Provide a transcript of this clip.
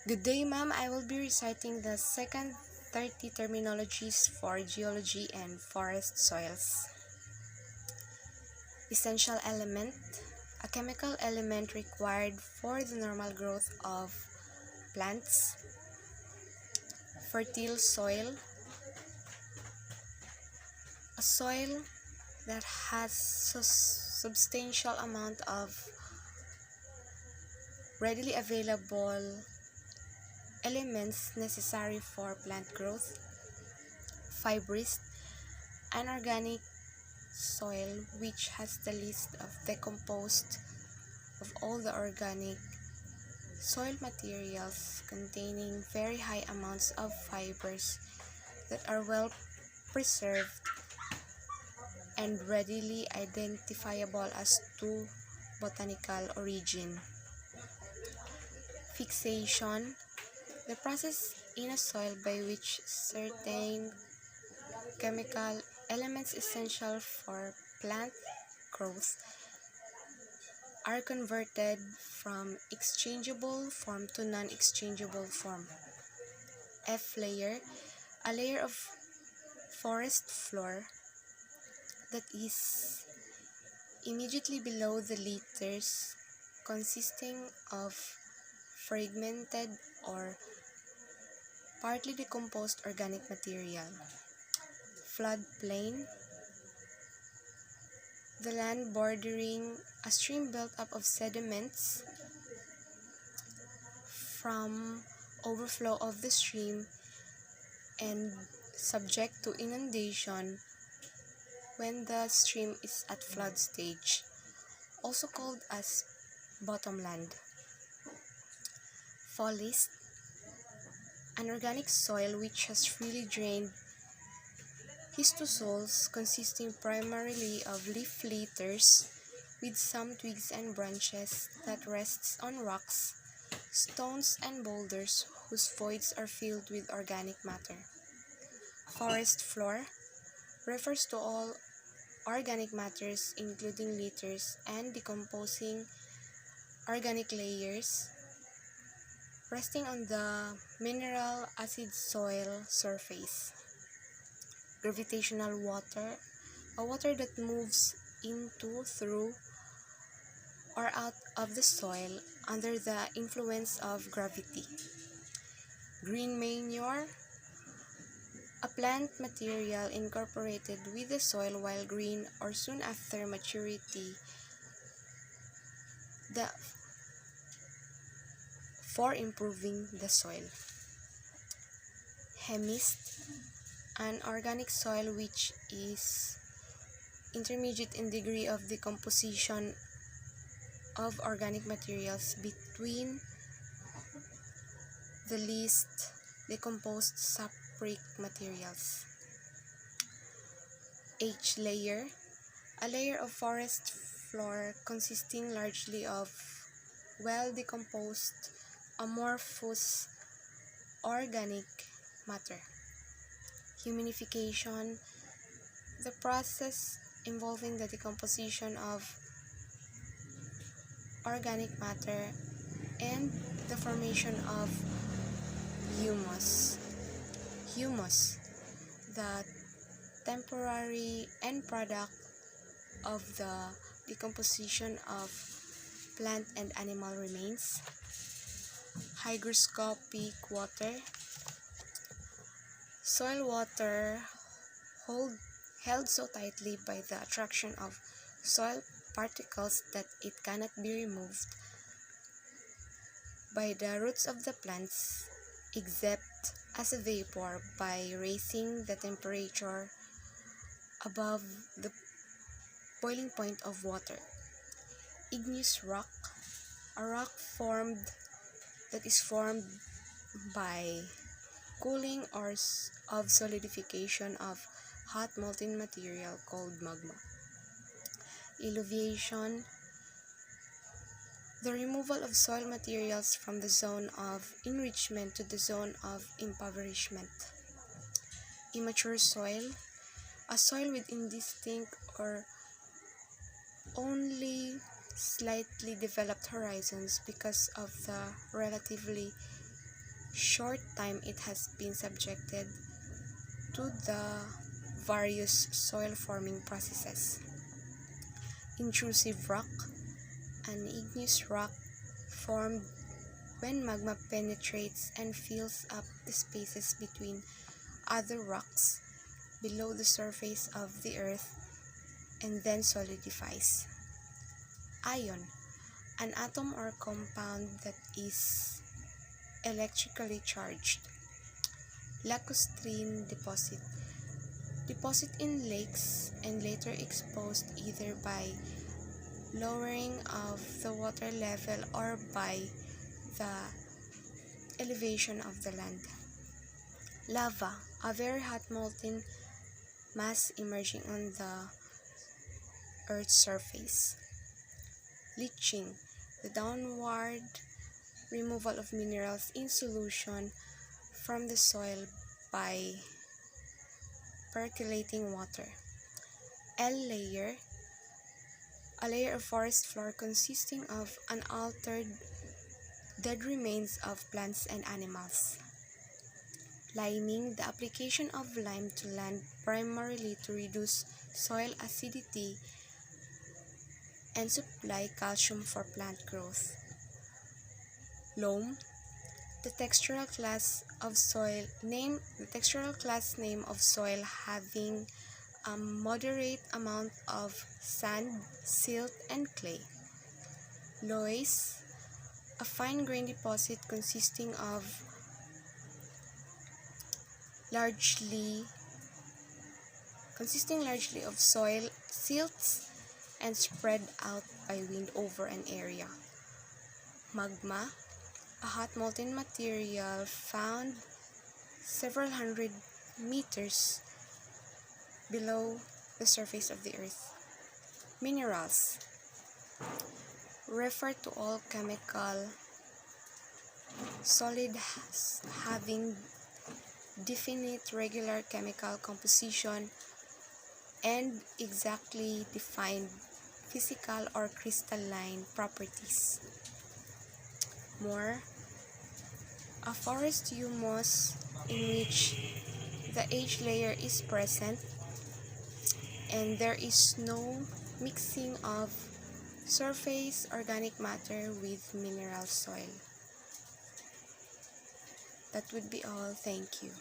Good day, ma'am. I will be reciting the second 30 terminologies for geology and forest soils. Essential element, a chemical element required for the normal growth of plants. Fertile soil, a soil that has substantial amount of readily available elements necessary for plant growth. Fibrous, an organic soil which has the list of decomposed of all the organic soil materials containing very high amounts of fibers that are well preserved and readily identifiable as to botanical origin. Fixation, the process in a soil by which certain chemical elements essential for plant growth are converted from exchangeable form to non-exchangeable form. F layer, a layer of forest floor that is immediately below the litters, consisting of fragmented or partly decomposed organic material. Floodplain, the land bordering a stream built up of sediments from overflow of the stream and subject to inundation when the stream is at flood stage, also called as bottomland. Folies, an organic soil which has freely drained histosols consisting primarily of leaf litters with some twigs and branches that rests on rocks, stones, and boulders whose voids are filled with organic matter. Forest floor refers to all organic matters including litters and decomposing organic layers resting on the mineral acid soil surface. Gravitational water, a water that moves into, through, or out of the soil under the influence of gravity. Green manure, a plant material incorporated with the soil while green or soon after maturity for improving the soil. Humus, an organic soil which is intermediate in degree of decomposition of organic materials between the least decomposed sapric materials. H layer, a layer of forest floor consisting largely of well-decomposed amorphous organic matter. Humidification, the process involving the decomposition of organic matter and the formation of humus. Humus, the temporary end product of the decomposition of plant and animal remains. Hygroscopic water, soil water held so tightly by the attraction of soil particles that it cannot be removed by the roots of the plants except as a vapor by raising the temperature above the boiling point of water. Igneous rock, a rock that is formed by cooling or of solidification of hot molten material called magma. Eluviation, the removal of soil materials from the zone of enrichment to the zone of impoverishment. Immature soil, a soil with indistinct or only slightly developed horizons because of the relatively short time it has been subjected to the various soil-forming processes. Intrusive rock, an igneous rock formed when magma penetrates and fills up the spaces between other rocks below the surface of the earth and then solidifies. Ion, an atom or compound that is electrically charged. Lacustrine deposit, deposit in lakes and later exposed either by lowering of the water level or by the elevation of the land. Lava, a very hot molten mass emerging on the Earth's surface. Leaching, the downward removal of minerals in solution from the soil by percolating water. L-layer, a layer of forest floor consisting of unaltered dead remains of plants and animals. Liming, the application of lime to land primarily to reduce soil acidity and supply calcium for plant growth. Loam, the textural class name of soil having a moderate amount of sand, silt, and clay. Loess, a fine-grained deposit consisting largely of soil, silts, and spread out by wind over an area. Magma, a hot molten material found several hundred meters below the surface of the earth. Minerals refer to all chemical solids having definite regular chemical composition and exactly defined physical or crystalline properties. More, a forest humus in which the H layer is present and there is no mixing of surface organic matter with mineral soil. That would be all. Thank you.